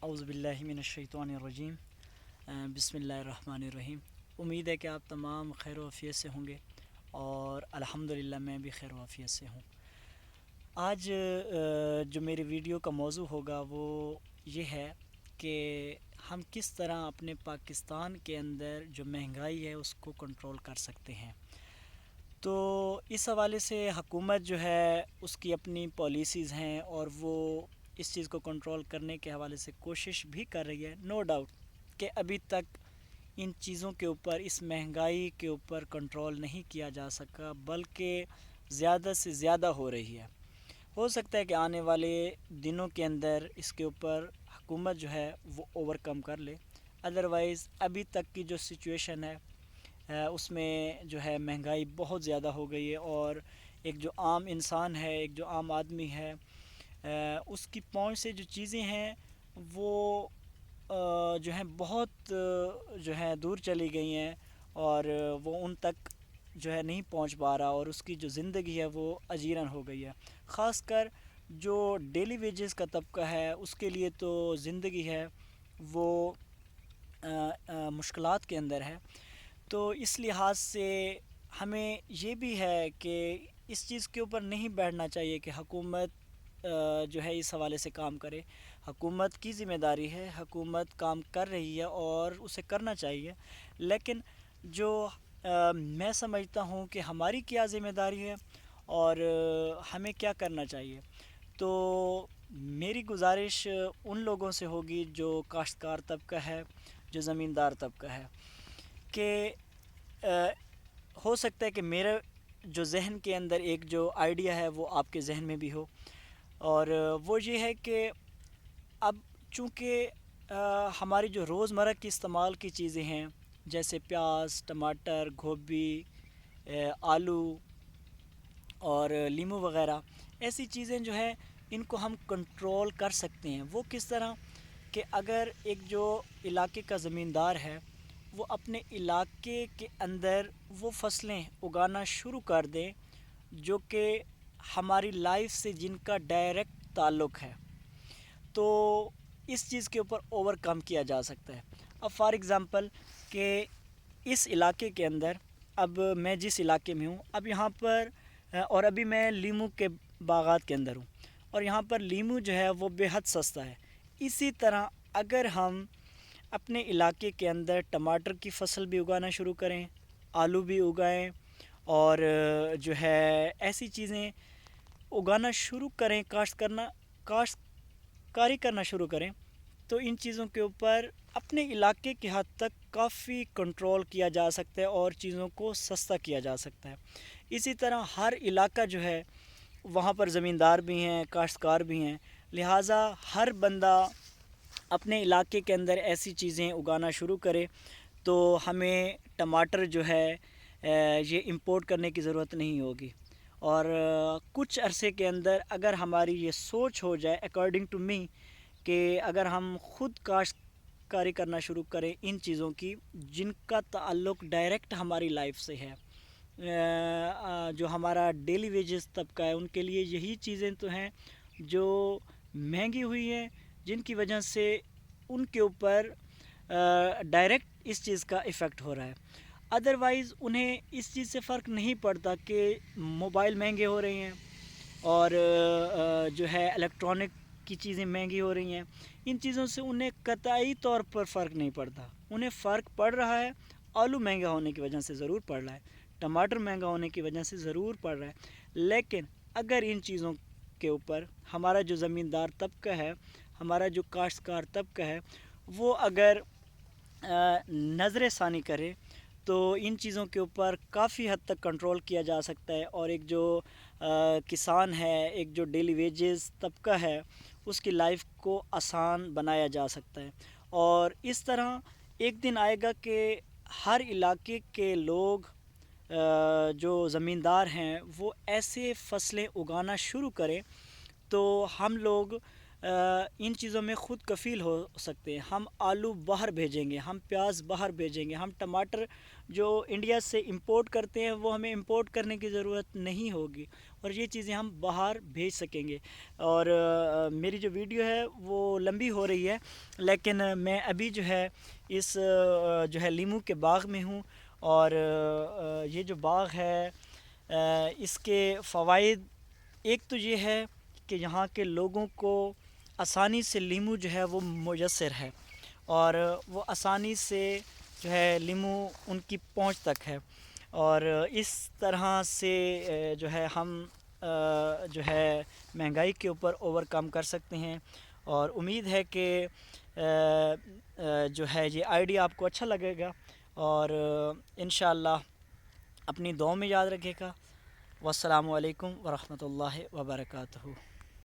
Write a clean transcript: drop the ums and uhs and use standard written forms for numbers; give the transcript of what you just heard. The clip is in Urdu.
اعوذ باللہ من الشیطان الرجیم بسم اللہ الرحمن الرحیم۔ امید ہے کہ آپ تمام خیر و عافیت سے ہوں گے اور الحمدللہ میں بھی خیر و عافیت سے ہوں۔ آج جو میری ویڈیو کا موضوع ہوگا وہ یہ ہے کہ ہم کس طرح اپنے پاکستان کے اندر جو مہنگائی ہے اس کو کنٹرول کر سکتے ہیں۔ تو اس حوالے سے حکومت جو ہے اس کی اپنی پالیسیز ہیں اور وہ اس چیز کو کنٹرول کرنے کے حوالے سے کوشش بھی کر رہی ہے، نو ڈاؤٹ کہ ابھی تک ان چیزوں کے اوپر، اس مہنگائی کے اوپر کنٹرول نہیں کیا جا سکا، بلکہ زیادہ سے زیادہ ہو رہی ہے۔ ہو سکتا ہے کہ آنے والے دنوں کے اندر اس کے اوپر حکومت جو ہے وہ اوور کم کر لے، ادروائز ابھی تک کی جو سچویشن ہے اس میں جو ہے مہنگائی بہت زیادہ ہو گئی ہے، اور ایک جو عام انسان ہے، ایک جو عام آدمی ہے، اس کی پہنچ سے جو چیزیں ہیں وہ جو ہیں بہت جو ہے دور چلی گئی ہیں، اور وہ ان تک جو ہے نہیں پہنچ پا رہا، اور اس کی جو زندگی ہے وہ اجیرن ہو گئی ہے۔ خاص کر جو ڈیلی ویجز کا طبقہ ہے اس کے لیے تو زندگی ہے وہ مشکلات کے اندر ہے۔ تو اس لحاظ سے ہمیں یہ بھی ہے کہ اس چیز کے اوپر نہیں بیٹھنا چاہیے کہ حکومت جو ہے اس حوالے سے کام کرے۔ حکومت کی ذمہ داری ہے، حکومت کام کر رہی ہے اور اسے کرنا چاہیے، لیکن جو میں سمجھتا ہوں کہ ہماری کیا ذمہ داری ہے اور ہمیں کیا کرنا چاہیے، تو میری گزارش ان لوگوں سے ہوگی جو کاشتکار طبقہ ہے، جو زمیندار طبقہ ہے، کہ ہو سکتا ہے کہ میرے جو ذہن کے اندر ایک جو آئیڈیا ہے وہ آپ کے ذہن میں بھی ہو، اور وہ یہ ہے کہ اب چونکہ ہماری جو روزمرہ کی استعمال کی چیزیں ہیں جیسے پیاز، ٹماٹر، گوبھی، آلو اور لیمو وغیرہ، ایسی چیزیں جو ہیں ان کو ہم کنٹرول کر سکتے ہیں۔ وہ کس طرح کہ اگر ایک جو علاقے کا زمیندار ہے وہ اپنے علاقے کے اندر وہ فصلیں اگانا شروع کر دیں جو کہ ہماری لائف سے جن کا ڈائریکٹ تعلق ہے، تو اس چیز کے اوپر اوور کم کیا جا سکتا ہے۔ اب فار ایگزامپل کہ اس علاقے کے اندر، اب میں جس علاقے میں ہوں، اب یہاں پر اور ابھی میں لیمو کے باغات کے اندر ہوں، اور یہاں پر لیمو جو ہے وہ بے حد سستا ہے۔ اسی طرح اگر ہم اپنے علاقے کے اندر ٹماٹر کی فصل بھی اگانا شروع کریں، آلو بھی اگائیں، اور جو ہے ایسی چیزیں اگانا شروع کریں، کاشتکاری کرنا شروع کریں، تو ان چیزوں کے اوپر اپنے علاقے کی حد تک کافی کنٹرول کیا جا سکتا ہے اور چیزوں کو سستا کیا جا سکتا ہے۔ اسی طرح ہر علاقہ جو ہے وہاں پر زمیندار بھی ہیں، کاشتکار بھی ہیں، لہٰذا ہر بندہ اپنے علاقے کے اندر ایسی چیزیں اگانا شروع کرے تو ہمیں ٹماٹر جو ہے یہ امپورٹ کرنے کی ضرورت نہیں ہوگی، اور کچھ عرصے کے اندر اگر ہماری یہ سوچ ہو جائے اکارڈنگ ٹو می کہ اگر ہم خود کاشتکاری کرنا شروع کریں ان چیزوں کی جن کا تعلق ڈائریکٹ ہماری لائف سے ہے، جو ہمارا ڈیلی ویجز طبقہ ہے، ان کے لیے یہی چیزیں تو ہیں جو مہنگی ہوئی ہیں، جن کی وجہ سے ان کے اوپر ڈائریکٹ اس چیز کا ایفیکٹ ہو رہا ہے۔ ادروائز انہیں اس چیز سے فرق نہیں پڑتا کہ موبائل مہنگے ہو رہے ہیں اور جو ہے الیکٹرانک کی چیزیں مہنگی ہو رہی ہیں، ان چیزوں سے انہیں قطعی طور پر فرق نہیں پڑتا۔ انہیں فرق پڑ رہا ہے، آلو مہنگا ہونے کی وجہ سے ضرور پڑ رہا ہے، ٹماٹر مہنگا ہونے کی وجہ سے ضرور پڑ رہا ہے، لیکن اگر ان چیزوں کے اوپر ہمارا جو زمیندار طبقہ ہے، ہمارا جو کاشتکار طبقہ ہے، وہ اگر نظر ثانی کرے تو ان چیزوں کے اوپر کافی حد تک کنٹرول کیا جا سکتا ہے، اور ایک جو کسان ہے، ایک جو ڈیلی ویجز طبقہ ہے، اس کی لائف کو آسان بنایا جا سکتا ہے۔ اور اس طرح ایک دن آئے گا کہ ہر علاقے کے لوگ جو زمیندار ہیں وہ ایسے فصلیں اگانا شروع کریں تو ہم لوگ ان چیزوں میں خود کفیل ہو سکتے ہیں. ہم آلو باہر بھیجیں گے, ہم پیاز باہر بھیجیں گے, ہم ٹماٹر جو انڈیا سے امپورٹ کرتے ہیں وہ ہمیں امپورٹ کرنے کی ضرورت نہیں ہوگی, اور یہ چیزیں ہم باہر بھیج سکیں گے. اور میری جو ویڈیو ہے وہ لمبی ہو رہی ہے, لیکن میں ابھی جو ہے اس جو ہے لیمو کے باغ میں ہوں. اور یہ جو باغ ہے اس کے فوائد ایک تو یہ ہے کہ یہاں کے لوگوں کو آسانی سے لیمو جو ہے وہ میسر ہے, اور وہ آسانی سے جو ہے لیمو ان کی پہنچ تک ہے. اور اس طرح سے جو ہے ہم جو ہے مہنگائی کے اوپر اوور کم کر سکتے ہیں. اور امید ہے کہ جو ہے یہ آئیڈیا آپ کو اچھا لگے گا, اور انشاءاللہ اپنی دعاؤں میں یاد رکھے گا. والسلام علیکم ورحمۃ اللہ وبرکاتہ.